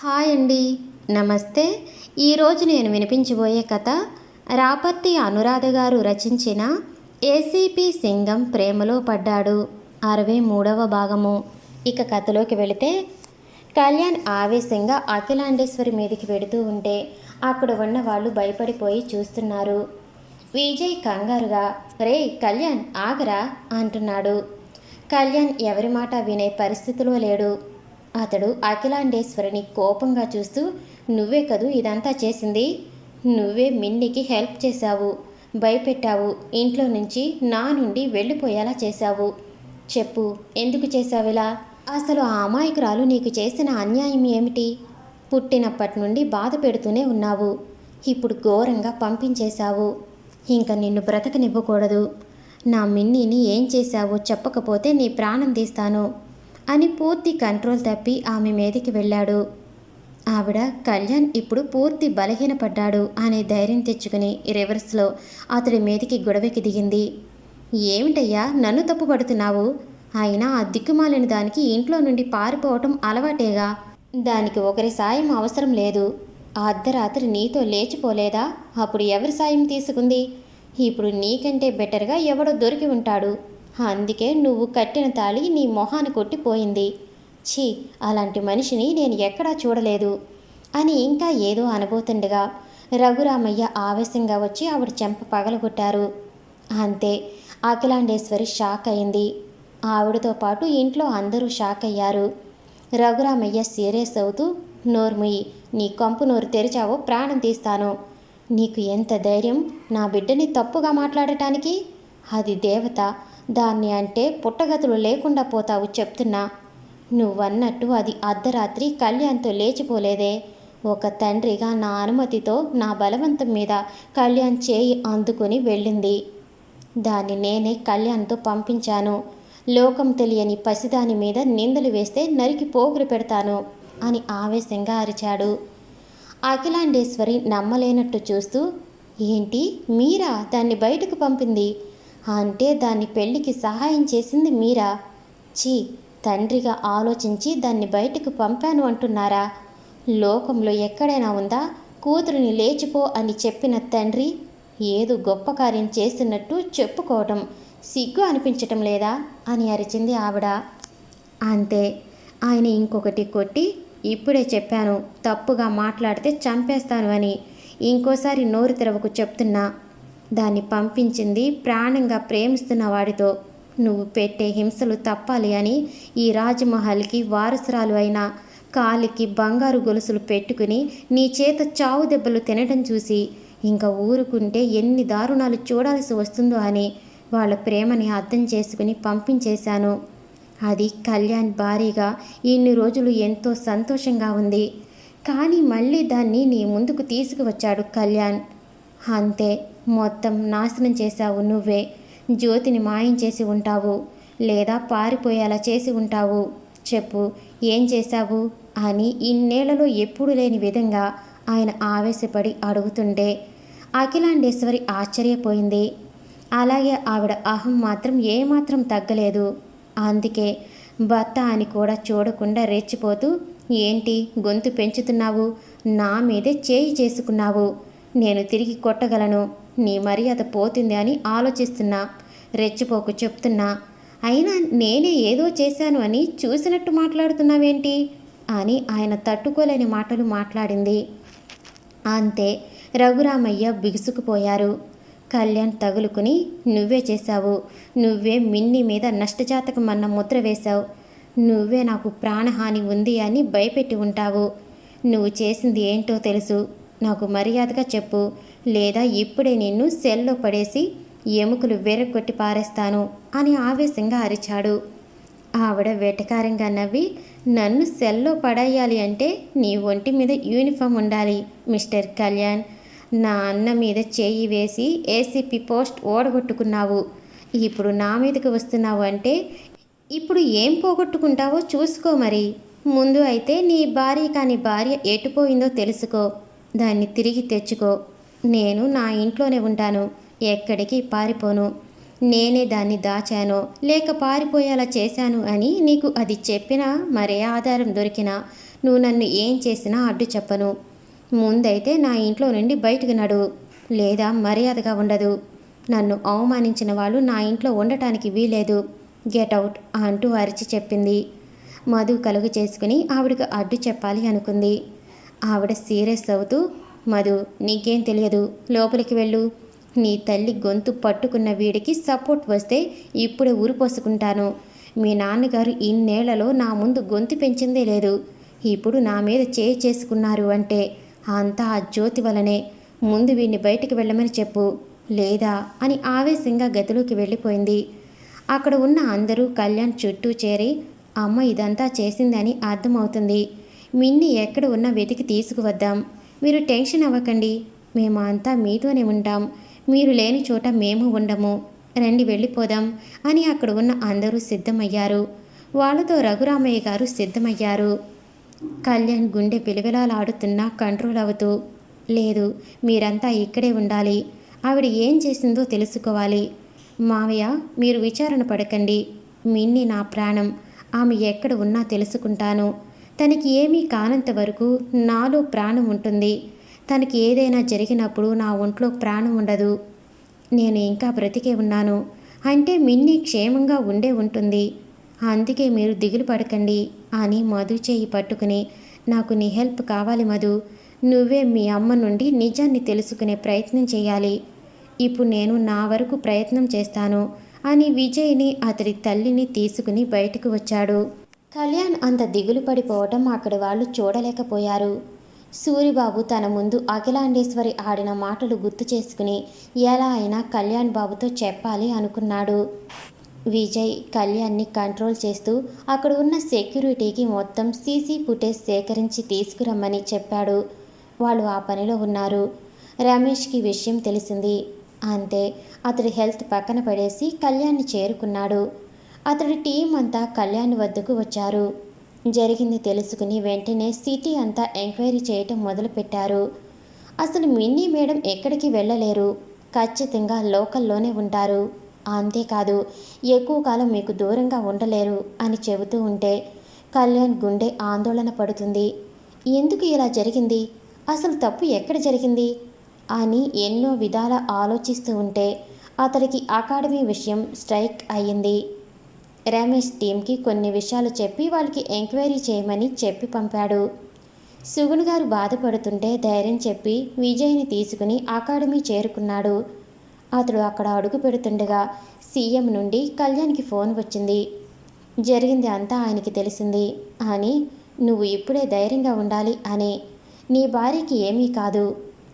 Hi అండి. నమస్తే. ఈరోజు నేను వినిపించబోయే కథ రాపర్తి అనురాధ గారు రచించిన ఏసీపీ సింగం ప్రేమలో పడ్డాడు 63వ భాగము. ఇక కథలోకి వెళితే కళ్యాణ్ ఆవేశంగా అఖిలాండేశ్వరి మీదకి వెడుతూ ఉంటే అక్కడ ఉన్న వాళ్ళు భయపడిపోయి చూస్తున్నారు. విజయ్ కంగారుగా రే కళ్యాణ్ ఆగరా అంటున్నాడు. కళ్యాణ్ ఎవరి మాట వినే పరిస్థితిలో లేడు. అతడు అఖిలాండేశ్వరిని కోపంగా చూస్తూ నువ్వే కదూ ఇదంతా చేసింది, నువ్వే మిన్నికి హెల్ప్ చేశావు, భయపెట్టావు, ఇంట్లో నుంచి నా నుండి వెళ్ళిపోయేలా చేశావు, చెప్పు ఎందుకు చేశావిలా? అసలు ఆ అమాయకురాలు నీకు చేసిన అన్యాయం ఏమిటి? పుట్టినప్పటి నుండి బాధ పెడుతూనే ఉన్నావు, ఇప్పుడు ఘోరంగా పంపించేశావు, ఇంకా నిన్ను బ్రతకనివ్వకూడదు, నా మిన్నీని ఏం చేశావో చెప్పకపోతే నీ ప్రాణం తీస్తాను అని పూర్తి కంట్రోల్ తప్పి ఆమె మీదకి వెళ్ళాడు. ఆవిడ కళ్యాణ్ ఇప్పుడు పూర్తి బలహీనపడ్డాడు అనే ధైర్యం తెచ్చుకుని రివర్స్లో అతడి మీదకి గొడవకి దిగింది. ఏమిటయ్యా నన్ను తప్పుపడుతున్నావు? అయినా ఆ దిక్కుమాలిన దానికి ఇంట్లో నుండి పారిపోవటం అలవాటేగా, దానికి ఒకరి సాయం అవసరం లేదు. ఆ అర్ధరాత్రి నీతో లేచిపోలేదా? అప్పుడు ఎవరి సాయం తీసుకుంది? ఇప్పుడు నీకంటే బెటర్గా ఎవడో దొరికి ఉంటాడు, అందుకే నువ్వు కట్టిన తాళి నీ మొహాన్ని కొట్టిపోయింది. ఛీ, అలాంటి మనిషిని నేను ఎక్కడా చూడలేదు అని ఇంకా ఏదో అనబోతుండగా రఘురామయ్య ఆవేశంగా వచ్చి ఆవిడ చెంప పగలగొట్టారు. అంతే, అఖిలాండేశ్వరి షాక్ అయింది. ఆవిడతో పాటు ఇంట్లో అందరూ షాక్ అయ్యారు. రఘురామయ్య సీరియస్ అవుతూ నోర్ముయి, నీ కంపు నోరు తెరిచావో ప్రాణం తీస్తాను. నీకు ఎంత ధైర్యం నా బిడ్డని తప్పుగా మాట్లాడటానికి? అది దేవత, దాన్ని అంటే పుట్టగతులు లేకుండా పోతావు చెప్తున్నా. నువ్వన్నట్టు అది అర్ధరాత్రి కళ్యాణ్తో లేచిపోలేదే. ఒక తండ్రిగా నా అనుమతితో నా బలవంతం మీద కళ్యాణ్ చేయి అందుకుని వెళ్ళింది. దాన్ని నేనే కళ్యాణ్తో పంపించాను. లోకం తెలియని పసిదాని మీద నిందలు వేస్తే నరికి పోగులు పెడతాను అని ఆవేశంగా అరిచాడు. అఖిలాండేశ్వరి నమ్మలేనట్టు చూస్తూ ఏంటి మీరా దాన్ని బయటకు పంపింది? అంటే దాన్ని పెళ్లికి సహాయం చేసింది మీరా? ఛీ, తండ్రిగా ఆలోచించి దాన్ని బయటకు పంపాను అంటున్నారా? లోకంలో ఎక్కడైనా ఉందా కూతురిని లేచిపో అని చెప్పిన తండ్రి ఏదో గొప్ప కార్యం చేస్తున్నట్టు చెప్పుకోవటం సిగ్గు అనిపించటం లేదా అని అరిచింది ఆవిడ. అంతే, ఆయన ఇంకొకటి కొట్టి ఇప్పుడే చెప్పాను తప్పుగా మాట్లాడితే చంపేస్తాను అని, ఇంకోసారి నోరు తెరవకు చెప్తున్నా. దాన్ని పంపించింది ప్రాణంగా ప్రేమిస్తున్న వాడితో. నువ్వు పెట్టే హింసలు తప్పాలి అని ఈ రాజమహల్కి వారసురాలు అయిన కాలికి బంగారు గొలుసులు పెట్టుకుని నీ చేత చావు దెబ్బలు తినడం చూసి ఇంకా ఊరుకుంటే ఎన్ని దారుణాలు చూడాల్సి వస్తుందో అని వాళ్ళ ప్రేమని అర్థం చేసుకుని పంపించేశాను. అది కళ్యాణ్ భారీగా ఇన్ని రోజులు ఎంతో సంతోషంగా ఉంది. కానీ మళ్ళీ దాన్ని నీ ముందుకు తీసుకువచ్చాడు కళ్యాణ్. అంతే, మొత్తం నాశనం చేశావు నువ్వే. జ్యోతిని మాయం చేసి ఉంటావు, లేదా పారిపోయేలా చేసి ఉంటావు. చెప్పు ఏం చేశావు అని ఇన్నేళ్లలో ఎప్పుడు లేని విధంగా ఆయన ఆవేశపడి అడుగుతుంటే అఖిలాండేశ్వరి ఆశ్చర్యపోయింది. అలాగే ఆవిడ అహం మాత్రం ఏమాత్రం తగ్గలేదు. అందుకే భర్త అని కూడా చూడకుండా రెచ్చిపోతూ ఏంటి గొంతు పెంచుతున్నావు, నా మీదే చేయి చేసుకున్నావు, నేను తిరిగి కొట్టగలను, నీ మర్యాద పోతుంది అని ఆలోచిస్తున్నా, రెచ్చిపోకు చెప్తున్నా. అయినా నేనే ఏదో చేశాను అని చూసినట్టు మాట్లాడుతున్నావేంటి అని ఆయన తట్టుకోలేని మాటలు మాట్లాడింది. అంతే, రఘురామయ్య బిగుసుకుపోయారు. కళ్యాణ్ తగులుకుని నువ్వే చేశావు, నువ్వే మిన్ని మీద నష్టజాతకం అన్న ముద్ర వేశావు, నువ్వే నాకు ప్రాణహాని ఉంది అని భయపెట్టి ఉంటావు. నువ్వు చేసింది ఏంటో తెలుసు, నాకు మర్యాదగా చెప్పు, లేదా ఇప్పుడే నిన్ను సెల్లో పడేసి ఎముకలు వెరగొట్టి పారేస్తాను అని ఆవేశంగా అరిచాడు. ఆవిడ వెటకారంగా నవ్వి నన్ను సెల్లో పడేయాలి అంటే నీ ఒంటి మీద యూనిఫామ్ ఉండాలి మిస్టర్ కళ్యాణ్. నా అన్న మీద చేయి వేసి ఏసీపీ పోస్ట్ ఓడగొట్టుకున్నావు, ఇప్పుడు నా మీదకి వస్తున్నావు అంటే ఇప్పుడు ఏం పోగొట్టుకుంటావో చూసుకో. మరి ముందు అయితే నీ భార్య కాని భార్య ఎటుపోయిందో తెలుసుకో, దాన్ని తిరిగి తెచ్చుకో. నేను నా ఇంట్లోనే ఉంటాను, ఎక్కడికి పారిపోను. నేనే దాన్ని దాచానో లేక పారిపోయేలా చేశాను అని నీకు అది చెప్పినా మరే ఆధారం దొరికినా నువ్వు నన్ను ఏం చేసినా అడ్డు చెప్పను. ముందైతే నా ఇంట్లో నుండి బయటకు నడు, లేదా మర్యాదగా ఉండదు. నన్ను అవమానించిన వాళ్ళు నా ఇంట్లో ఉండటానికి వీలేదు. గెట్ అవుట్ అంటూ అరిచి చెప్పింది. మధు కలుగు చేసుకుని ఆవిడకు అడ్డు చెప్పాలి అనుకుంది. ఆవిడ సీరియస్ అవుతూ, మధు నీకేం తెలియదు, లోపలికి వెళ్ళు. నీ తల్లి గొంతు పట్టుకున్న వీడికి సపోర్ట్ వస్తే ఇప్పుడే ఊరిపోసుకుంటాను. మీ నాన్నగారు ఇన్నేళ్లలో నా ముందు గొంతు పెంచిందే లేదు. ఇప్పుడు నా మీద చేసుకున్నారు అంటే అంతా ఆ జ్యోతి వలనే. ముందు వీడిని బయటికి వెళ్ళమని చెప్పు, లేదా అని ఆవేశంగా గదిలోకి వెళ్ళిపోయింది. అక్కడ ఉన్న అందరూ కళ్యాణ్ చుట్టూ చేరి, అమ్మ ఇదంతా చేసిందని అర్థమవుతుంది. మిన్ని ఎక్కడ ఉన్నా వెతికి తీసుకువద్దాం. మీరు టెన్షన్ అవ్వకండి, మేము అంతా మీతోనే ఉంటాం. మీరు లేని చోట మేము ఉండము. రండి వెళ్ళిపోదాం అని అక్కడ ఉన్న అందరూ సిద్ధమయ్యారు. వాళ్ళతో రఘురామయ్య గారు సిద్ధమయ్యారు. కళ్యాణ్ గుండె విలవిలాడుతున్నా కంట్రోల్ అవుతూ, లేదు మీరంతా ఇక్కడే ఉండాలి. ఆవిడ ఏం చేసిందో తెలుసుకోవాలి. మావయ్య మీరు విచారణ పడకండి. మిన్ని నా ప్రాణం. ఆమె ఎక్కడ ఉన్నా తెలుసుకుంటాను. తనకి ఏమీ కానంత వరకు నాలో ప్రాణం ఉంటుంది. తనకి ఏదైనా జరిగినప్పుడు నా ఒంట్లో ప్రాణం ఉండదు. నేను ఇంకా బ్రతికే ఉన్నాను అంటే మిన్ని క్షేమంగా ఉండే ఉంటుంది. అందుకే మీరు దిగులు పడకండి అని మధు చేయి పట్టుకుని, నాకు నీ హెల్ప్ కావాలి మధు. నువ్వే మీ అమ్మ నుండి నిజాన్ని తెలుసుకునే ప్రయత్నం చేయాలి. ఇప్పుడు నేను నా వరకు ప్రయత్నం చేస్తాను అని విజయ్ని అతడి తల్లిని తీసుకుని బయటకు వచ్చాడు. కళ్యాణ్ అంత దిగులు పడిపోవటం అక్కడి వాళ్ళు చూడలేకపోయారు. సూరిబాబు తన ముందు అఖిలాండేశ్వరి ఆడిన మాటలు గుర్తు చేసుకుని ఎలా అయినా కళ్యాణ్ బాబుతో చెప్పాలి అనుకున్నాడు. విజయ్ కళ్యాణ్ని కంట్రోల్ చేస్తూ అక్కడ ఉన్న సెక్యూరిటీకి మొత్తం సీసీ ఫుటేజ్ సేకరించి తీసుకురమ్మని చెప్పాడు. వాళ్ళు ఆ పనిలో ఉన్నారు. రమేష్కి విషయం తెలిసింది. అంతే, అతడి హెల్త్ పక్కన పడేసి కళ్యాణ్ని చేరుకున్నాడు. అతడి టీం అంతా కళ్యాణ్ వద్దకు వచ్చారు. జరిగింది తెలుసుకుని వెంటనే సిటీ అంతా ఎంక్వైరీ చేయటం మొదలుపెట్టారు. అసలు మిన్నీ మేడం ఎక్కడికి వెళ్ళలేరు, ఖచ్చితంగా లోకల్లోనే ఉంటారు. అంతేకాదు ఎక్కువ కాలం మీకు దూరంగా ఉండలేరు అని చెబుతూ ఉంటే కళ్యాణ్ గుండె ఆందోళన పడుతుంది. ఎందుకు ఇలా జరిగింది, అసలు తప్పు ఎక్కడ జరిగింది అని ఎన్నో విధాల ఆలోచిస్తూ ఉంటే అతడికి అకాడమీ విషయం స్ట్రైక్ అయ్యింది. రమేష్ టీంకి కొన్ని విషయాలు చెప్పి వాళ్ళకి ఎంక్వైరీ చేయమని చెప్పి పంపాడు. సుగుణ్ గారు బాధపడుతుంటే ధైర్యం చెప్పి విజయ్ని తీసుకుని అకాడమీ చేరుకున్నాడు. అతడు అక్కడ అడుగు పెడుతుండగా సీఎం నుండి కళ్యాణ్కి ఫోన్ వచ్చింది. జరిగింది అంతా ఆయనకి తెలిసింది అని, నువ్వు ఇప్పుడే ధైర్యంగా ఉండాలి అని. నీ భార్యకి ఏమీ కాదు.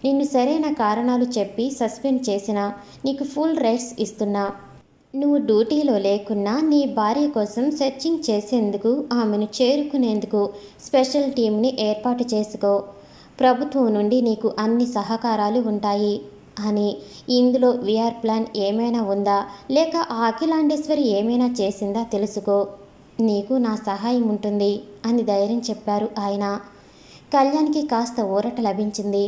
నిన్ను సరైన కారణాలు చెప్పి సస్పెండ్ చేసినా నీకు ఫుల్ రైట్స్ ఇస్తున్నా. నువ్వు డ్యూటీలో లేకున్నా నీ భార్య కోసం సెర్చింగ్ చేసేందుకు, ఆమెను చేరుకునేందుకు స్పెషల్ టీంని ఏర్పాటు చేసుకో. ప్రభుత్వం నుండి నీకు అన్ని సహకారాలు ఉంటాయి అని. ఇందులో విఆర్ ప్లాన్ ఏమైనా ఉందా, లేక ఆ అఖిలాండేశ్వరి ఏమైనా చేసిందా తెలుసుకో. నీకు నా సహాయం ఉంటుంది అని ధైర్యం చెప్పారు ఆయన. కళ్యాణ్కి కాస్త ఊరట లభించింది.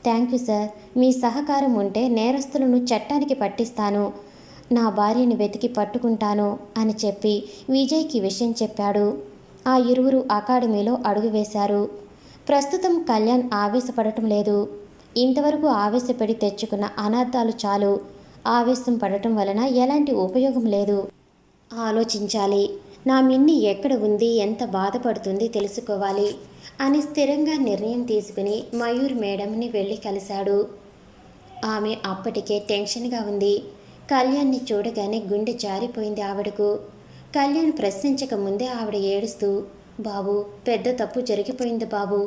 థ్యాంక్ యూ సార్, మీ సహకారం ఉంటే నేరస్తులను చట్టానికి పట్టిస్తాను. నా భార్యని వెతికి పట్టుకుంటాను అని చెప్పి విజయ్కి విషయం చెప్పాడు. ఆ ఇరువురు అకాడమీలో అడుగువేశారు. ప్రస్తుతం కళ్యాణ్ ఆవేశపడటం లేదు. ఇంతవరకు ఆవేశపడి తెచ్చుకున్న అనర్థాలు చాలు. ఆవేశం పడటం వలన ఎలాంటి ఉపయోగం లేదు. ఆలోచించాలి. నా మిన్ని ఎక్కడ ఉంది, ఎంత బాధపడుతుంది తెలుసుకోవాలి అని స్థిరంగా నిర్ణయం తీసుకుని మయూర్ మేడంని వెళ్ళి కలిశాడు. ఆమె అప్పటికే టెన్షన్గా ఉంది. కళ్యాణ్ని చూడగానే గుండె జారిపోయింది ఆవిడకు. కళ్యాణ్ ప్రశ్నించక ముందే ఆవిడ ఏడుస్తూ, బాబు పెద్ద తప్పు జరిగిపోయింది బాబు,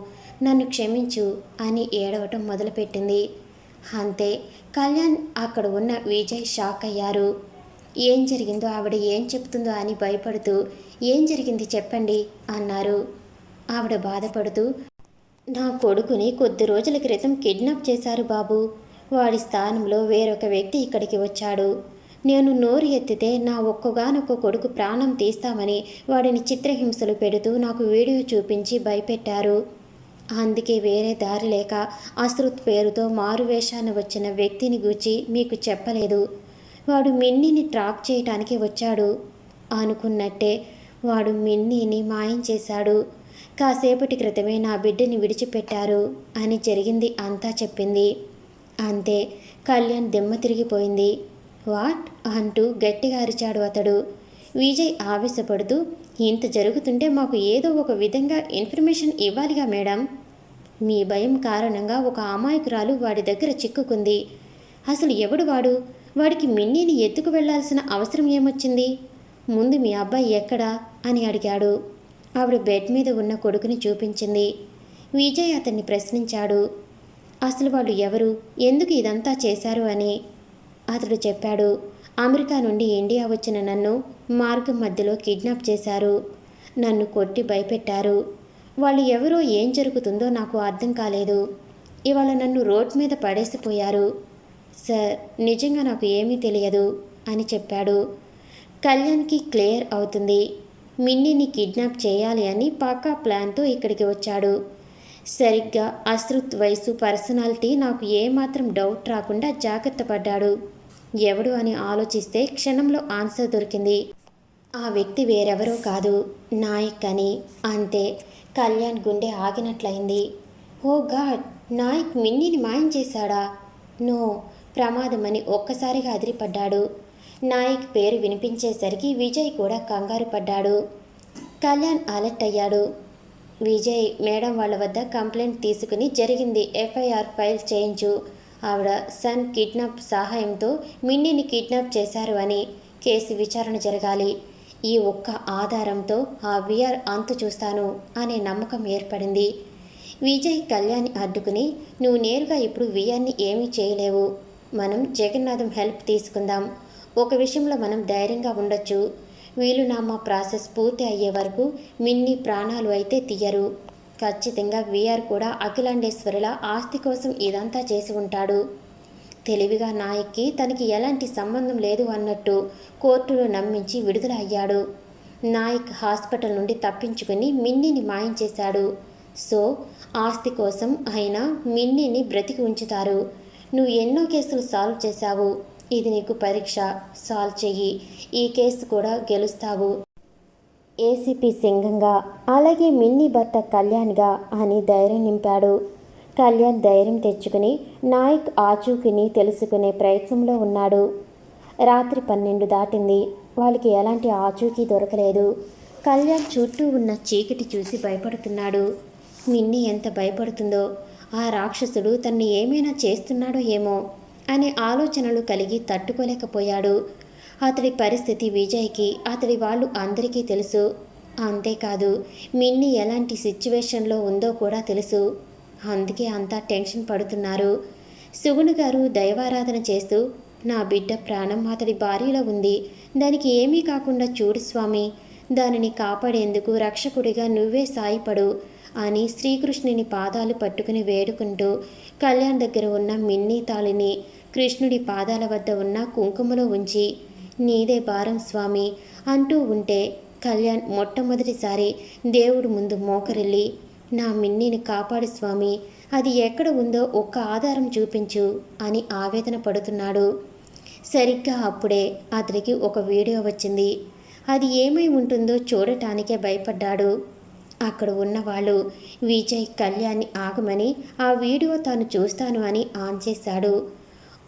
నన్ను క్షమించు అని ఏడవటం మొదలుపెట్టింది. అంతే, కళ్యాణ్ అక్కడ ఉన్న విజయ్ షాక్ అయ్యారు. ఏం జరిగిందో, ఆవిడ ఏం చెప్తుందో అని భయపడుతూ, ఏం జరిగింది చెప్పండి అన్నారు. ఆవిడ బాధపడుతూ, నా కొడుకుని కొద్ది రోజుల క్రితం కిడ్నాప్ చేశారు బాబు. వాడి స్థానంలో వేరొక వ్యక్తి ఇక్కడికి వచ్చాడు. నేను నోరు ఎత్తితే నా ఒక్కగానొక్క కొడుకు ప్రాణం తీస్తామని వాడిని చిత్రహింసలు పెడుతూ నాకు వీడియో చూపించి భయపెట్టారు. అందుకే వేరే దారి లేక అశ్రుత్ పేరుతో మారువేషాన వచ్చిన వ్యక్తిని గూర్చి మీకు చెప్పలేదు. వాడు మిన్నీని ట్రాక్ చేయటానికి వచ్చాడు. అనుకున్నట్టే వాడు మిన్నీని మాయం చేశాడు. కాసేపటి క్రితమే నా బిడ్డని విడిచిపెట్టారు అని జరిగింది అంతా చెప్పింది. అంతే, కళ్యాణ్ దిమ్మ తిరిగిపోయింది. వాట్ అంటూ గట్టిగా అరిచాడు అతడు. విజయ్ ఆవేశపడుతూ, ఇంత జరుగుతుంటే మాకు ఏదో ఒక విధంగా ఇన్ఫర్మేషన్ ఇవ్వాలిగా మేడం. మీ భయం కారణంగా ఒక అమాయకురాలు వాడి దగ్గర చిక్కుకుంది. అసలు ఎవడు వాడు? వాడికి మిన్నీని ఎత్తుకు వెళ్లాల్సిన అవసరం ఏమొచ్చింది? ముందు మీ అబ్బాయి ఎక్కడా అని అడిగాడు. ఆవిడ బెడ్ మీద ఉన్న కొడుకుని చూపించింది. విజయ్ అతన్ని ప్రశ్నించాడు. అసలు వాళ్ళు ఎవరు, ఎందుకు ఇదంతా చేశారు అని. అతడు చెప్పాడు. అమెరికా నుండి ఇండియా వచ్చిన నన్ను మార్గం మధ్యలో కిడ్నాప్ చేశారు. నన్ను కొట్టి భయపెట్టారు. వాళ్ళు ఎవరో ఏం జరుగుతుందో నాకు అర్థం కాలేదు. ఇవాళ నన్ను రోడ్ మీద పడేసిపోయారు. సార్, నిజంగా నాకు ఏమీ తెలియదు అని చెప్పాడు. కళ్యాణ్కి క్లియర్ అవుతుంది. మిన్నీని కిడ్నాప్ చేయాలి అని పక్కా ప్లాన్తో ఇక్కడికి వచ్చాడు. సరిగ్గా అశ్రుత్ వయసు, పర్సనాలిటీ నాకు ఏమాత్రం డౌట్ రాకుండా జాగ్రత్త పడ్డాడు. ఎవడు అని ఆలోచిస్తే క్షణంలో ఆన్సర్ దొరికింది. ఆ వ్యక్తి వేరెవరో కాదు, నాయక్ అని. అంతే, కళ్యాణ్ గుండె ఆగినట్లయింది. ఓ గాడ్, నాయక్ మిన్నీని మాయం చేశాడా? నో, ప్రమాదమని ఒక్కసారిగా అదిరిపడ్డాడు. నాయక్ పేరు వినిపించేసరికి విజయ్ కూడా కంగారు పడ్డాడు. కళ్యాణ్ అలర్ట్ అయ్యాడు. విజయ్, మేడం వాళ్ళ వద్ద కంప్లైంట్ తీసుకుని జరిగింది ఎఫ్ఐఆర్ ఫైల్ చేయించు. ఆవిడ సన్ కిడ్నాప్ సహాయంతో మిన్నీని కిడ్నాప్ చేశారు అని కేసు విచారణ జరగాలి. ఈ ఒక్క ఆధారంతో ఆ విఆర్ అంతు చూస్తాను అనే నమ్మకం ఏర్పడింది. విజయ్ కళ్యాణ్ అడ్డుకుని, నువ్వు నేరుగా ఇప్పుడు విఆర్ని ఏమీ చేయలేవు. మనం జగన్నాథం హెల్ప్ తీసుకుందాం. ఒక విషయంలో మనం ధైర్యంగా ఉండొచ్చు. వీలునామా ప్రాసెస్ పూర్తి అయ్యే వరకు మిన్నీ ప్రాణాలు అయితే తీయరు. ఖచ్చితంగా విఆర్ కూడా అఖిలాండేశ్వరుల ఆస్తి కోసం ఇదంతా చేసి ఉంటాడు. తెలివిగా నాయక్కి తనకి ఎలాంటి సంబంధం లేదు అన్నట్టు కోర్టులో నమ్మించి విడుదల అయ్యాడు. నాయక్ హాస్పిటల్ నుండి తప్పించుకుని మిన్నీని మాయం చేశాడు. సో ఆస్తి కోసం అయినా మిన్నీని బ్రతికి ఉంచుతారు. నువ్వు ఎన్నో కేసులు సాల్వ్ చేశావు. ఇది నీకు పరీక్ష. సాల్వ్ చెయ్యి. ఈ కేసు కూడా గెలుస్తావు. ఏసీపీ సింగంగా, అలాగే మిన్నీ భర్త కళ్యాణ్గా అని ధైర్యం నింపాడు. కళ్యాణ్ ధైర్యం తెచ్చుకుని నాయక్ ఆచూకీని తెలుసుకునే ప్రయత్నంలో ఉన్నాడు. రాత్రి 12 దాటింది. వాళ్ళకి ఎలాంటి ఆచూకీ దొరకలేదు. కళ్యాణ్ చుట్టూ ఉన్న చీకటి చూసి భయపడుతున్నాడు. మిన్నీ ఎంత భయపడుతుందో. ఆ రాక్షసుడు తన్ని ఏమైనా చేస్తున్నాడో ఏమో అనే ఆలోచనలు కలిగి తట్టుకోలేకపోయాడు. అతడి పరిస్థితి విజయ్కి, అతడి వాళ్ళు అందరికీ తెలుసు. అంతేకాదు, మిన్నీ ఎలాంటి సిచ్యువేషన్లో ఉందో కూడా తెలుసు. అందుకే అంతా టెన్షన్ పడుతున్నారు. సుగుణు గారు దైవారాధన చేస్తూ, నా బిడ్డ ప్రాణం అతడి భార్యలో ఉంది. దానికి ఏమీ కాకుండా చూడు స్వామి. దానిని కాపాడేందుకు రక్షకుడిగా నువ్వే సాయపడు అని శ్రీకృష్ణుని పాదాలు పట్టుకుని వేడుకుంటూ కళ్యాణ్ దగ్గర ఉన్న మిన్నీ తాళిని కృష్ణుడి పాదాల వద్ద ఉన్న కుంకుమలో ఉంచి, నీదే భారం స్వామి అంటూ ఉంటే కళ్యాణ్ మొట్టమొదటిసారి దేవుడు ముందు మోకరిల్లి, నా మిన్నీని కాపాడు స్వామి, అది ఎక్కడ ఉందో ఒక్క ఆధారం చూపించు అని ఆవేదన పడుతున్నాడు. సరిగ్గా అప్పుడే అతడికి ఒక వీడియో వచ్చింది. అది ఏమై ఉంటుందో చూడటానికే భయపడ్డాడు. అక్కడ ఉన్నవాళ్ళు విజయ్ కళ్యాణ్ని ఆగమని ఆ వీడియో తాను చూస్తాను అని ఆన్ చేశాడు.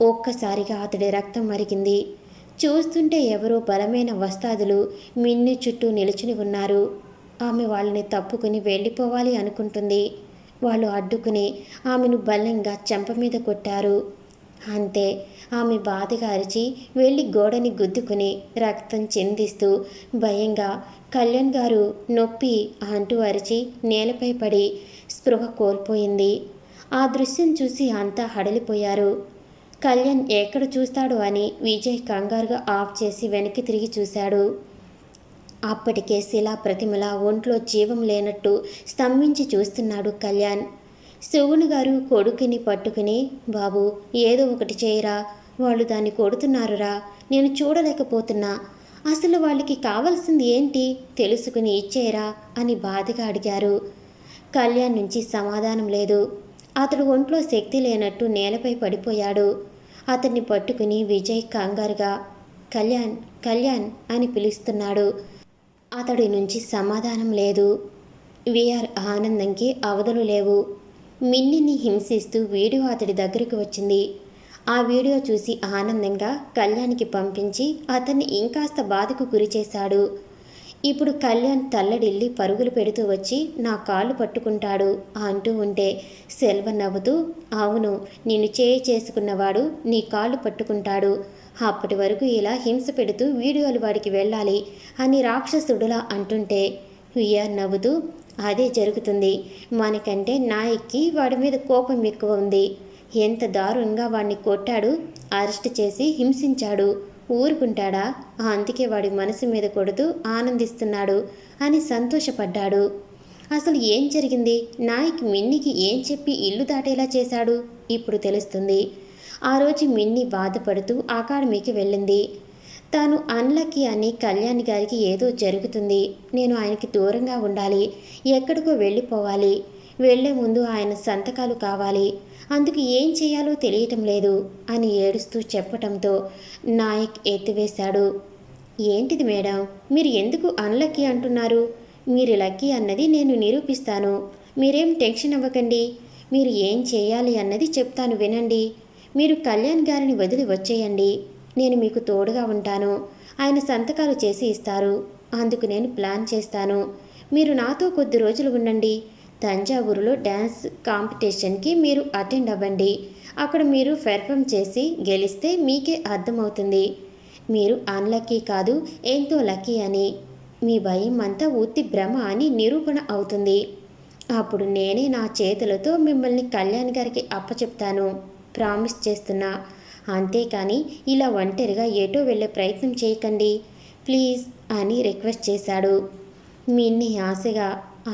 ఒక్కసారిగా అతడి రక్తం మరిగింది. చూస్తుంటే ఎవరో బలమైన వస్తాదులు మిన్ని చుట్టూ నిలుచుని ఉన్నారు. ఆమె వాళ్ళని తప్పుకుని వెళ్ళిపోవాలి అనుకుంటుంది. వాళ్ళు అడ్డుకుని ఆమెను బలంగా చెంప మీద కొట్టారు. అంతే, ఆమె బాధగా అరిచి వెళ్ళి గోడని గుద్దుకుని రక్తం చిందిస్తూ భయంగా, కళ్యాణ్ గారు నొప్పి అంటూ అరిచి నేలపై పడి స్పృహ కోల్పోయింది. ఆ దృశ్యం చూసి అంతా హడలిపోయారు. కళ్యాణ్ ఎక్కడ చూస్తాడో అని విజయ్ కంగారుగా ఆఫ్ చేసి వెనక్కి తిరిగి చూశాడు. అప్పటికే శిలా ప్రతిమలా ఒంట్లో జీవం లేనట్టు స్తంభించి చూస్తున్నాడు కళ్యాణ్. సుగుణు గారు కొడుకుని పట్టుకుని, బాబు ఏదో ఒకటి చేయరా, వాళ్ళు దాన్ని కొడుతున్నారురా, నేను చూడలేకపోతున్నా, అసలు వాళ్ళకి కావాల్సింది ఏంటి తెలుసుకుని ఇచ్చేరా అని బాధగా అడిగారు. కళ్యాణ్ నుంచి సమాధానం లేదు. అతడు ఒంట్లో శక్తి లేనట్టు నేలపై పడిపోయాడు. అతన్ని పట్టుకుని విజయ్ కంగారుగా కళ్యాణ్ కళ్యాణ్ అని పిలుస్తున్నాడు. అతడి నుంచి సమాధానం లేదు. విఆర్ ఆనందంకి అవధులు లేవు. మిన్నిని హింసిస్తూ వీడియో అతడి దగ్గరకు వచ్చింది. ఆ వీడియో చూసి ఆనందంగా కళ్యాణ్కి పంపించి అతన్ని ఇంకాస్త బాధకు గురిచేశాడు. ఇప్పుడు కళ్యాణ్ తల్లడిల్లి పరుగులు పెడుతూ వచ్చి నా కాళ్ళు పట్టుకుంటాడు అంటూ ఉంటే సెల్వ నవ్వుతూ, అవును, నిన్ను చేసుకున్నవాడు నీ కాళ్ళు పట్టుకుంటాడు. అప్పటి వరకు ఇలా హింస పెడుతూ వీడియోలు వాడికి వెళ్ళాలి అని రాక్షసుడులా అంటుంటే విఆర్ నవ్వుతూ, అదే జరుగుతుంది. మనకంటే నాయక్కి వాడి మీద కోపం ఎక్కువ ఉంది. ఎంత దారుణంగా వాడిని కొట్టాడు, అరెస్ట్ చేసి హింసించాడు. ఊరుకుంటాడా? అందుకే వాడి మనసు మీద కొడుతూ ఆనందిస్తున్నాడు అని సంతోషపడ్డాడు. అసలు ఏం జరిగింది? నాయక్ మిన్నీకి ఏం చెప్పి ఇల్లు దాటేలా చేశాడు? ఇప్పుడు తెలుస్తుంది. ఆ రోజు మిన్నీ బాధపడుతూ అకాడమీకి వెళ్ళింది. తాను అన్లక్కీ అని కళ్యాణ్ గారికి ఏదో జరుగుతుంది, నేను ఆయనకి దూరంగా ఉండాలి, ఎక్కడికో వెళ్ళిపోవాలి, వెళ్లే ముందు ఆయన సంతకాలు కావాలి, అందుకు ఏం చేయాలో తెలియటం లేదు అని ఏడుస్తూ చెప్పటంతో నాయక్ ఎత్తివేశాడు. ఏంటిది మేడం, మీరు ఎందుకు అన్లక్కీ అంటున్నారు? మీరు లక్కీ అన్నది నేను నిరూపిస్తాను. మీరేం టెన్షన్ అవ్వకండి. మీరు ఏం చేయాలి అన్నది చెప్తాను వినండి. మీరు కళ్యాణ్ గారిని వదిలి వచ్చేయండి. నేను మీకు తోడుగా ఉంటాను. ఆయన సంతకాలు చేసి ఇస్తారు. అందుకు నేను ప్లాన్ చేస్తాను. మీరు నాతో కొద్ది రోజులు ఉండండి. తంజావూరులో డ్యాన్స్ కాంపిటీషన్కి మీరు అటెండ్ అవ్వండి. అక్కడ మీరు పెర్ఫామ్ చేసి గెలిస్తే మీకే అర్థమవుతుంది మీరు అన్లక్కీ కాదు, ఎంతో లక్కీ అని. మీ భయం అంతా ఉత్తి భ్రమ అని నిరూపణ అవుతుంది. అప్పుడు నేనే నా చేతులతో మిమ్మల్ని కళ్యాణ్ గారికి అప్పచెప్తాను. ప్రామిస్ చేస్తున్నా. అంతేకాని ఇలా ఒంటరిగా ఏటో వెళ్ళే ప్రయత్నం చేయకండి ప్లీజ్ అని రిక్వెస్ట్ చేశాడు. మిన్ని ఆశగా,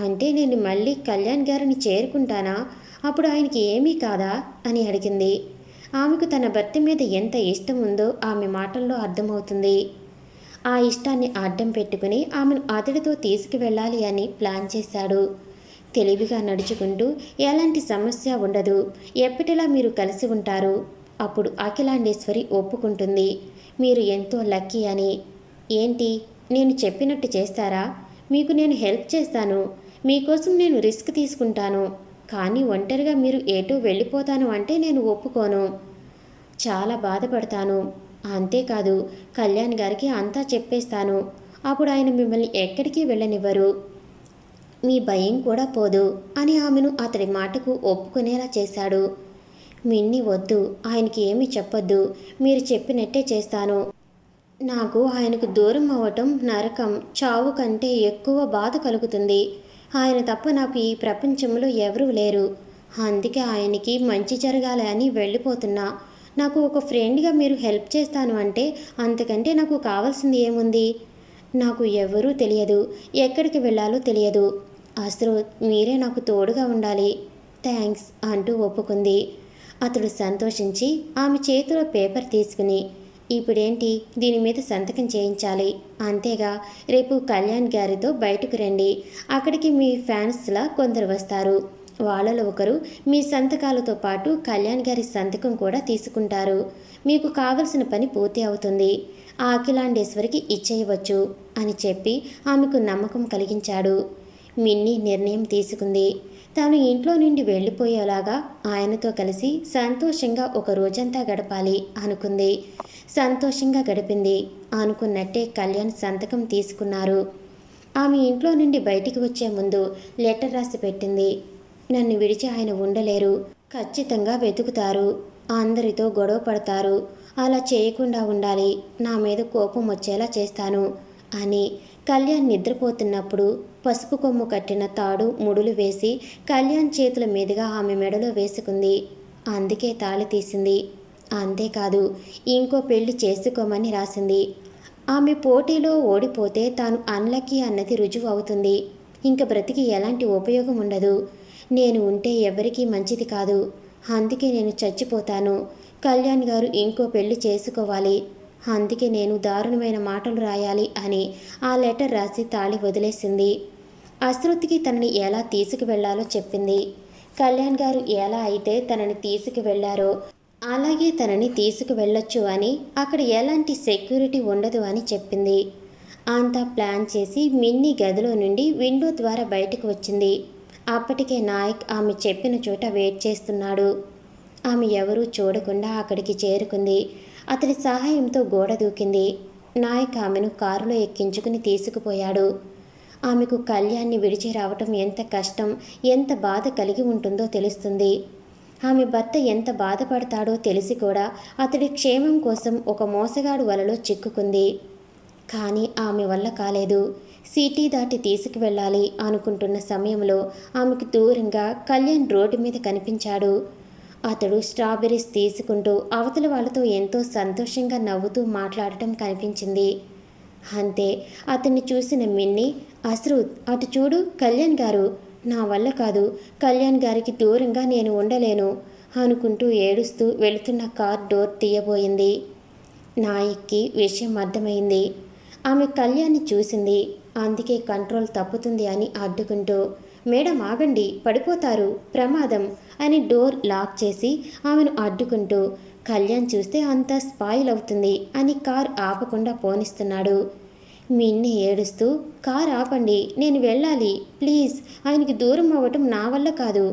అంటే నేను మళ్ళీ కళ్యాణ్ గారిని చేరుకుంటానా? అప్పుడు ఆయనకి ఏమీ కాదా అని అడిగింది. ఆమెకు తన భర్త మీద ఎంత ఇష్టం ఉందో ఆమె మాటల్లో అర్థమవుతుంది. ఆ ఇష్టాన్ని అడ్డం పెట్టుకుని ఆమెను అతడితో తీసుకువెళ్ళాలి అని ప్లాన్ చేశాడు. తెలివిగా నడుచుకుంటూ ఎలాంటి సమస్య ఉండదు, ఎప్పటిలా మీరు కలిసి ఉంటారు. అప్పుడు అఖిలాండేశ్వరి ఒప్పుకుంటుంది మీరు ఎంతో లక్కీ అని. ఏంటి, నేను చెప్పినట్టు చేస్తారా? మీకు నేను హెల్ప్ చేస్తాను. మీకోసం నేను రిస్క్ తీసుకుంటాను. కానీ ఒంటరిగా మీరు ఏటో వెళ్ళిపోతాను అంటే నేను ఒప్పుకోను. చాలా బాధపడతాను. అంతేకాదు కళ్యాణ్ గారికి అంతా చెప్పేస్తాను. అప్పుడు ఆయన మిమ్మల్ని ఎక్కడికి వెళ్ళనివ్వరు. మీ భయం కూడా పోదు అని ఆమెను అతడి మాటకు ఒప్పుకునేలా చేశాడు. మిన్ని వద్దు, ఆయనకి ఏమీ చెప్పొద్దు. మీరు చెప్పినట్టే చేస్తాను. నాకు ఆయనకు దూరం అవ్వటం నరకం, చావు కంటే ఎక్కువ బాధ కలుగుతుంది. ఆయన తప్ప నాకు ఈ ప్రపంచంలో ఎవరూ లేరు. అందుకే ఆయనకి మంచి జరగాలి అని వెళ్ళిపోతున్నా. నాకు ఒక ఫ్రెండ్గా మీరు హెల్ప్ చేస్తాను అంటే అంతకంటే నాకు కావాల్సింది ఏముంది? నాకు ఎవరూ తెలియదు, ఎక్కడికి వెళ్ళాలో తెలియదు. అసలు మీరే నాకు తోడుగా ఉండాలి. థ్యాంక్స్ అంటూ ఒప్పుకుంది. అతడు సంతోషించి ఆమె చేతిలో పేపర్ తీసుకుని, ఇప్పుడేంటి, దీని మీద సంతకం చేయించాలి, అంతేగా, రేపు కళ్యాణ్ గారితో బయటకు రండి. అక్కడికి మీ ఫ్యాన్స్లా కొందరు వస్తారు. వాళ్ళలో ఒకరు మీ సంతకాలతో పాటు కళ్యాణ్ గారి సంతకం కూడా తీసుకుంటారు. మీకు కావలసిన పని పూర్తి అవుతుంది. ఆ అఖిలాండేశ్వరికి ఇచ్చేయవచ్చు అని చెప్పి ఆమెకు నమ్మకం కలిగించాడు. మిన్నీ నిర్ణయం తీసుకుంది. తాను ఇంట్లో నుండి వెళ్ళిపోయేలాగా ఆయనతో కలిసి సంతోషంగా ఒక రోజంతా గడపాలి అనుకుంది. సంతోషంగా గడిపింది. అనుకున్నట్టే కళ్యాణ్ సంతకం తీసుకున్నారు. ఆమె ఇంట్లో నుండి బయటికి వచ్చే ముందు లెటర్ రాసి పెట్టింది. నన్ను విడిచి ఆయన ఉండలేరు. ఖచ్చితంగా వెతుకుతారు. అందరితో గొడవ పడతారు. అలా చేయకుండా ఉండాలి. నా మీద కోపం వచ్చేలా చేస్తాను అని కళ్యాణ్ నిద్రపోతున్నప్పుడు పసుపు కొమ్ము కట్టిన తాడు ముడులు వేసి కళ్యాణ్ చేతుల మీదుగా ఆమె మెడలో వేసుకుంది. అందుకే తాళి తీసింది. అంతేకాదు ఇంకో పెళ్లి చేసుకోమని రాసింది. ఆమె పోటీలో ఓడిపోతే తాను అన్లక్కీ అన్నది రుజువు అవుతుంది. ఇంక బ్రతికి ఎలాంటి ఉపయోగం ఉండదు. నేను ఉంటే ఎవరికీ మంచిది కాదు. అందుకే నేను చచ్చిపోతాను. కళ్యాణ్ గారు ఇంకో పెళ్లి చేసుకోవాలి. అందుకే నేను దారుణమైన మాటలు రాయాలి అని ఆ లెటర్ రాసి తాళి వదిలేసింది. అశ్రుతికి తనని ఎలా తీసుకువెళ్లాలో చెప్పింది. కళ్యాణ్ గారు ఎలా అయితే తనని తీసుకువెళ్లారో అలాగే తనని తీసుకువెళ్ళొచ్చు అని, అక్కడ ఎలాంటి సెక్యూరిటీ ఉండదు అని చెప్పింది. అంతా ప్లాన్ చేసి మిన్నీ గదిలో నుండి విండో ద్వారా బయటకు వచ్చింది. అప్పటికే నాయక్ ఆమె చెప్పిన చోట వెయిట్ చేస్తున్నాడు. ఆమె ఎవరూ చూడకుండా అక్కడికి చేరుకుంది. అతడి సహాయంతో గోడ దూకింది. నాయక్ ఆమెను కారులో ఎక్కించుకుని తీసుకుపోయాడు. ఆమెకు కళ్యాణ్ని విడిచి రావటం ఎంత కష్టం, ఎంత బాధ కలిగి ఉంటుందో తెలుస్తుంది. ఆమె భర్త ఎంత బాధపడతాడో తెలిసి కూడా అతడి క్షేమం కోసం ఒక మోసగాడు వలలో చిక్కుకుంది. కానీ ఆమె వల్ల కాలేదు. సిటీ దాటి తీసుకువెళ్ళాలి అనుకుంటున్న సమయంలో ఆమెకు దూరంగా కళ్యాణ్ రోడ్డు మీద కనిపించాడు. అతడు స్ట్రాబెర్రీస్ తీసుకుంటూ అవతల వాళ్ళతో ఎంతో సంతోషంగా నవ్వుతూ మాట్లాడటం కనిపించింది. అంతే, అతన్ని చూసిన మిన్ని, అసలు అటు చూడు కళ్యాణ్ గారు, నా వల్ల కాదు, కళ్యాణ్ గారికి దూరంగా నేను ఉండలేను అనుకుంటూ ఏడుస్తూ వెళుతున్న కార్ డోర్ తీయబోయింది. నాయక్కి విషయం అర్థమైంది. ఆమె కళ్యాణ్ని చూసింది. అందుకే కంట్రోల్ తప్పుతుంది అని అడ్డుకుంటూ, మేడం ఆగండి, పడిపోతారు, ప్రమాదం అని డోర్ లాక్ చేసి ఆమెను అడ్డుకుంటూ, కళ్యాణ్ చూస్తే అంతా స్పాయిల్ అవుతుంది అని కార్ ఆపకుండా పోనిస్తున్నాడు. మిన్ని ఏడుస్తూ, కార్ ఆపండి, నేను వెళ్ళాలి ప్లీజ్, ఆయనకి దూరం అవ్వటం నా వల్ల కాదు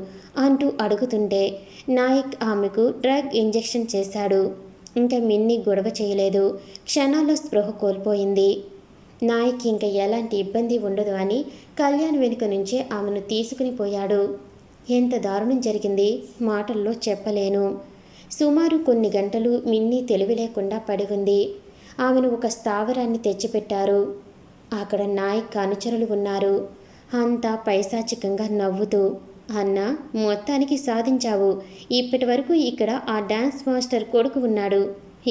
అంటూ అడుగుతుంటే నాయక్ ఆమెకు డ్రగ్ ఇంజెక్షన్ చేశాడు. ఇంకా మిన్ని గొడవ చేయలేదు. క్షణాల్లో స్పృహ కోల్పోయింది. నాయక్ ఇంకా ఎలాంటి ఇబ్బంది ఉండదు అని కళ్యాణ్ వెనుక నుంచే ఆమెను తీసుకుని పోయాడు. ఎంత దారుణం జరిగింది, మాటల్లో చెప్పలేను. సుమారు కొన్ని గంటలు మిన్ని తెలివి లేకుండా పడి ఉంది. ఆమెను ఒక స్థావరాన్ని తెచ్చిపెట్టారు. అక్కడ నాయక్ అనుచరులు ఉన్నారు. అంతా పైశాచికంగా నవ్వుతూ, అన్నా మొత్తానికి సాధించావు, ఇప్పటి వరకు ఇక్కడ ఆ డాన్స్ మాస్టర్ కొడుకు ఉన్నాడు,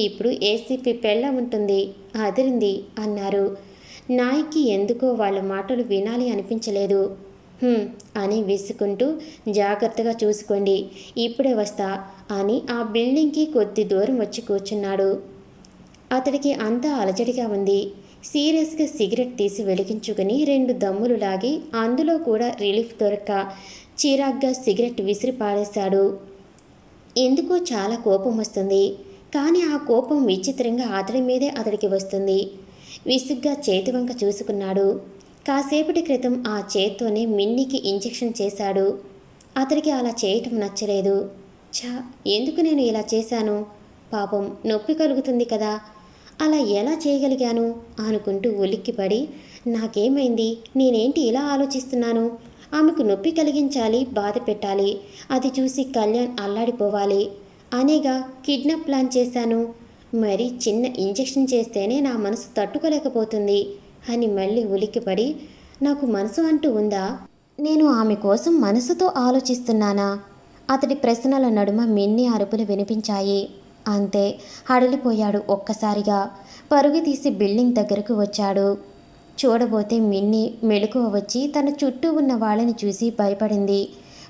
ఇప్పుడు ఏసీపీ పెళ్ళ ఉంటుంది, అదిరింది అన్నారు. నాయక్కి ఎందుకో వాళ్ళ మాటలు వినాలి అనిపించలేదు. అని విసుకుంటూ, జాగ్రత్తగా చూసుకోండి, ఇప్పుడే వస్తా అని ఆ బిల్డింగ్కి కొద్ది దూరం వచ్చి కూర్చున్నాడు. అతడికి అంతా అలజడిగా ఉంది. సీరియస్గా సిగరెట్ తీసి వెలిగించుకుని 2 దమ్ములు లాగి అందులో కూడా రిలీఫ్ దొరక్క చిరాగ్గా సిగరెట్ విసిరి పారేశాడు. ఎందుకో చాలా కోపం వస్తుంది. కానీ ఆ కోపం విచిత్రంగా అతడి మీదే అతడికి వస్తుంది. విసుగ్గా చేతి వంక చూసుకున్నాడు. కాసేపటి క్రితం ఆ చేత్తోనే మిన్నీకి ఇంజెక్షన్ చేశాడు. అతడికి అలా చేయటం నచ్చలేదు. ఎందుకు నేను ఇలా చేశాను, పాపం నొప్పి కలుగుతుంది కదా, అలా ఎలా చేయగలిగాను అనుకుంటూ ఉలిక్కిపడి, నాకేమైంది, నేనేంటి ఇలా ఆలోచిస్తున్నాను, ఆమెకు నొప్పి కలిగించాలి, బాధ పెట్టాలి, అది చూసి కళ్యాణ్ అల్లాడిపోవాలి అనేగా కిడ్నాప్ ప్లాన్ చేశాను, మరి చిన్న ఇంజెక్షన్ చేస్తేనే నా మనసు తట్టుకోలేకపోతుంది అని మళ్ళీ ఉలిక్కిపడి, నాకు మనసు అంటూ ఉందా, నేను ఆమె కోసం మనసుతో ఆలోచిస్తున్నానా? అతడి ప్రశ్నల నడుమ మిన్ని అరుపులు వినిపించాయి. అంతే, హడలిపోయాడు ఒక్కసారిగా. పరుగు తీసి బిల్డింగ్ దగ్గరకు వచ్చాడు. చూడబోతే మిన్ని మెలకువ వచ్చి తన చుట్టూ ఉన్న వాళ్ళని చూసి భయపడింది.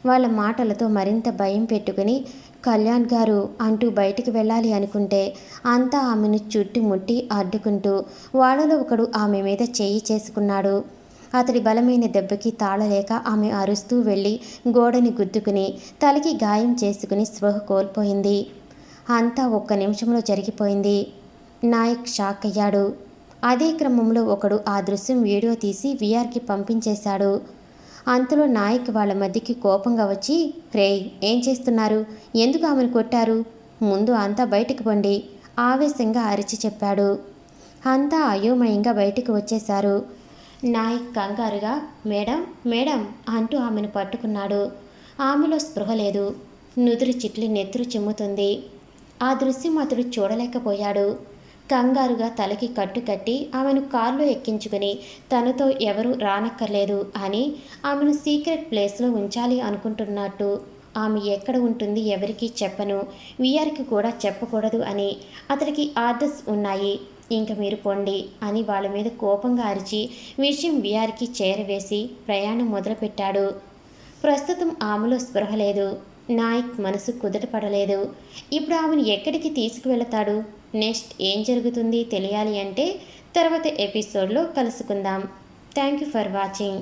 వాళ్ళ మాటలతో మరింత భయం పెట్టుకుని, కళ్యాణ్ గారు అంటూ బయటికి వెళ్ళాలి అనుకుంటే అంతా ఆమెను చుట్టుముట్టి అడ్డుకుంటూ వాళ్ళలో ఒకడు ఆమె మీద చేయి చేసుకున్నాడు. అతడి బలమైన దెబ్బకి తాళలేక ఆమె అరుస్తూ వెళ్ళి గోడని గుద్దుకుని తలకి గాయం చేసుకుని స్పృహ కోల్పోయింది. అంతా ఒక్క నిమిషంలో జరిగిపోయింది. నాయక్ షాక్ అయ్యాడు. అదే క్రమంలో ఒకడు ఆ దృశ్యం వీడియో తీసి విఆర్కి పంపించేశాడు. అంతలో నాయక్ వాళ్ళ మధ్యకి కోపంగా వచ్చి, రేయ్ ఏం చేస్తున్నారు, ఎందుకు ఆమెను కొట్టారు, ముందు అంతా బయటికి పండి ఆవేశంగా అరిచి చెప్పాడు. అంతా అయోమయంగా బయటికి వచ్చేశారు. నాయక్ కంగారుగా, మేడం మేడం అంటూ ఆమెను పట్టుకున్నాడు. ఆమెలో స్పృహ లేదు. నుదురు చిట్లి నెత్తురు చిమ్ముతుంది. ఆ దృశ్యం అతడు చూడలేకపోయాడు. కంగారుగా తలకి కట్టుకట్టి ఆమెను కారులో ఎక్కించుకుని తనతో ఎవరూ రానక్కర్లేదు అని ఆమెను సీక్రెట్ ప్లేస్లో ఉంచాలి అనుకుంటున్నట్టు, ఆమె ఎక్కడ ఉంటుంది ఎవరికీ చెప్పను, విఆర్కి కూడా చెప్పకూడదు అని అతడికి ఆర్డర్స్ ఉన్నాయి, ఇంక మీరు పొండి అని వాళ్ళ మీద కోపంగా అరిచి విషయం విఆర్కి చేరవేసి ప్రయాణం మొదలుపెట్టాడు. ప్రస్తుతం ఆమెలో స్పృహ లేదు. నాయక్ మనసు కుదుటపడలేదు. ఇప్పుడు ఆమెను ఎక్కడికి తీసుకువెళతాడు, నెక్స్ట్ ఏం జరుగుతుంది తెలియాలి అంటే తర్వాత ఎపిసోడ్లో కలుసుకుందాం. Thank you for watching.